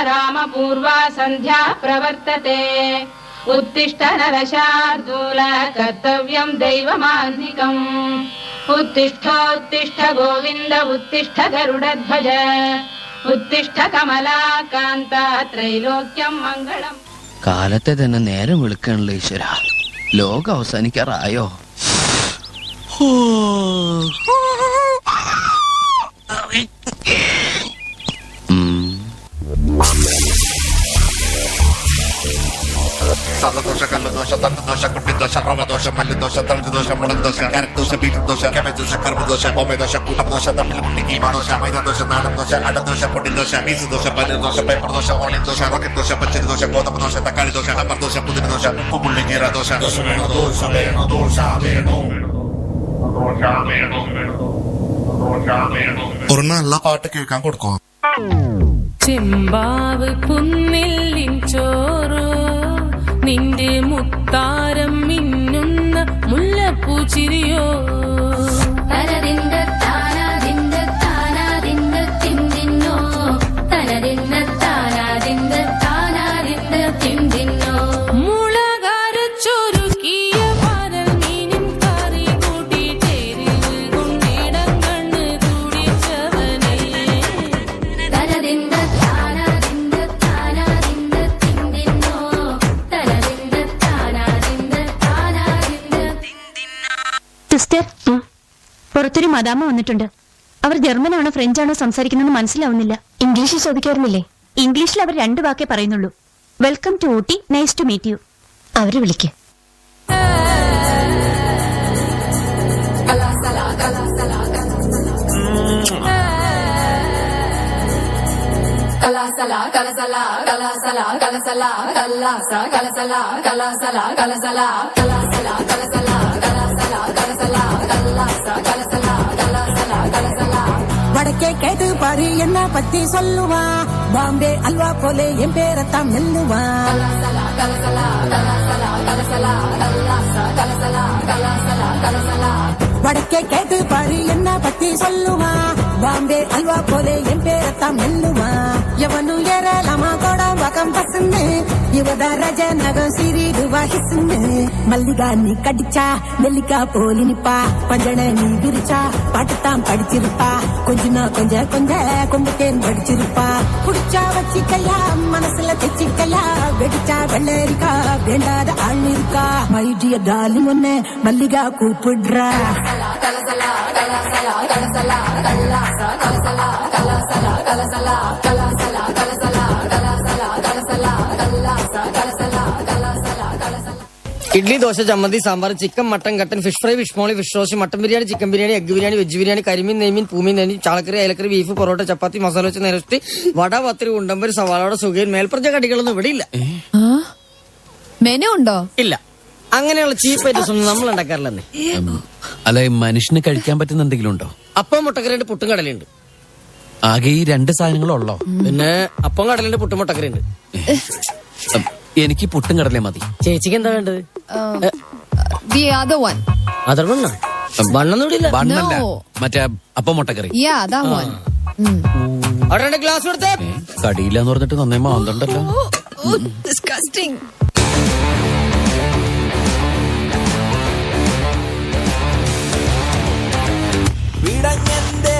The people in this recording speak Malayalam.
रामपूर्वा सन्ध्या प्रवर्तते उत्तिष्ठ नरशार्दूल कर्तव्यं दैवमान्तिकम् उत्तिष्ठोत्तिष्ठ गोविन्द उत्तिष्ठ गरुडध्वज उत्तिष्ठ कमलाकान्त त्रैलोक्यं मङ्गलम् കാലത്തെ തന്നെ നേരം വിളിക്കണല്ലോ ഈശ്വര. ലോകം അവസാനിക്കാറായോ? സദദോഷ കല്ലുദോഷ തണ്ടുദോഷ കുട്ടിദോഷ റവദോഷ മല്ലുദോഷ തളുദോഷ മുളകദോഷ കരദോഷ ബീജദോഷ കമദോഷ കർമ്മദോഷ ഹോമദോഷ കൂട്ടദോഷ തമ്മിൽമുട്ടി കീമാദോഷ മൈദദോഷ നാടദോഷ അടദോഷ പൊടിദോഷ മീസുദോഷ പനീർദോഷ പേപ്പർദോഷ ഓണിയൻദോഷ റോക്കറ്റ്ദോഷ പച്ചരിദോഷ ഗോതമ്പദോഷ തക്കാളിദോഷ അമർദോഷ പുതിനദോഷ ഉപ്പുപുള്ളി ജീരദോഷ ഒരു നല്ല പാട്ട് കേൾക്കാൻ കൊടുക്കോ. ചെമ്പാവ് പുന്നെല്ലിൻ ചോറോ നിന്റെ മുത്താരം മിന്നുന്ന മുല്ലപ്പൂച്ചിരിയോ തനതിന്ത താനാതിന്ത താനാതിന്ത തിന്തിന്നോ തനതിന്ത താനാതിന്ത താനാതിന്ത തിന്തിന്നോ മുളകാരച്ചൊരുക്കിയ പാരൽ മീനും കറി കൂട്ടി ചേരിൽ കൊണ്ടിടം കണ്ണ് തുടിച്ചവനേ തനതിന്ത താനാതിന്ത താനാതിന്ത തിന്തിന്നോ തനതിന്ത താനാതിന്ത താനാതിന്ത തിന്തിന്നോ. സിസ്റ്റർ, പുറത്തൊരു മദാമ വന്നിട്ടുണ്ട്. അവർ ജർമ്മനാണോ ഫ്രഞ്ചാണോ സംസാരിക്കുന്നതെന്ന് മനസ്സിലാവുന്നില്ല. ഇംഗ്ലീഷിൽ ചോദിക്കാറുന്നില്ലേ? ഇംഗ്ലീഷിൽ അവർ 2 വാക്കേ പറയുന്നുള്ളൂ. Welcome to Ooty, nice to meet you. അവരെ വിളിക്ക്. வடக்கே கேட்டு பாரு என்ன பத்தி சொல்லுவா, பாம்பே அல்வா போலே என் பேரத்தான் மெல்லுவா. வடக்கே கேட்டு பாரு என்ன பத்தி சொல்லுவா, பாம்பே அல்வா போலே என் பேரத்தான் மெல்லுவா. எவனு ஏறலாமா கோடம் பக்கம் பசுன்னு இவத ரஜ நகம் சிறிடுவா ஹிசுன்னு. மல்லிகா நீ கடிச்சா நெல்லிக்கா போலி நிப்பா, பஞ்சன நீ விரிச்சா பாட்டுத்தான் படிச்சிருப்பா. கொஞ்சனா கொஞ்ச கொஞ்ச கொம்பு தேன் படிச்சிருப்பா. புடிச்சா வச்சிக்கையா மனசுல தெச்சிக்கையா, வெடிச்சா வெள்ளரிக்கா வேண்டாத ஆள் இருக்கா. மைடிய டார்லிங் ஒன்னு மல்லிகா கூப்பிடுறா. ഇഡ്ലി, ദോശ, ചമ്മന്തി, സാമ്പാർ, ചിക്കൻ, മട്ടൻ, കട്ടൻ, fish fry, fish molee, fish roast, mutton biryani, chicken biryani, egg biryani, veg biryani, കരിമീൻ, നെയ്മീൻ, പൂമീൻ, നെയ്മീൻ, ചാളക്കറി, അയലക്കറി, ബീഫ്, പൊറോട്ട, ചപ്പാത്തി, മസാല വെച്ച് നിരത്തി, വട, പത്തിരി, ഉണ്ടമ്പര്, സവാളോടെ, സുഖയിൽ, മേൽപ്പറഞ്ഞ കടികളൊന്നും ഇവിടെ ഇല്ല. മെനു ഉണ്ടോ? ഇല്ല. അങ്ങനെയുള്ള ചീപ്പ് ഐറ്റംസ് ഒന്നും നമ്മൾ ഉണ്ടാക്കാറില്ലെന്നേ. അല്ല, മനുഷ്യന് കഴിക്കാൻ പറ്റുന്ന എന്തെങ്കിലും ഉണ്ടോ? അപ്പം, മുട്ടക്കറിയുണ്ട്, പുട്ടും കടലുണ്ട്. ആകെ ഈ 2 സാധനങ്ങളുള്ളോ? പിന്നെ അപ്പം കടലുണ്ട്, പുട്ടും മുട്ടക്കറിയുണ്ട്. എനിക്ക് പുട്ടും കടലേ മതി. ചേച്ചിക്ക് എന്താ വേണ്ടത്? The other one. അതർ ബണ്ണ ബണ്ണൊന്നും ഇവിടെ ഇല്ല. ബണ്ണല്ല, No. മറ്റേ അപ്പം മുട്ടക്കറി. Yeah, that one. അവിടെ 2 ഗ്ലാസ് കൊടുത്തേ. കടിയില്ലാന്ന് പറഞ്ഞിട്ട് നന്നേ മാന്തണ്ടല്ലോ. Oh, disgusting. വിടഞ്ഞെന്തേ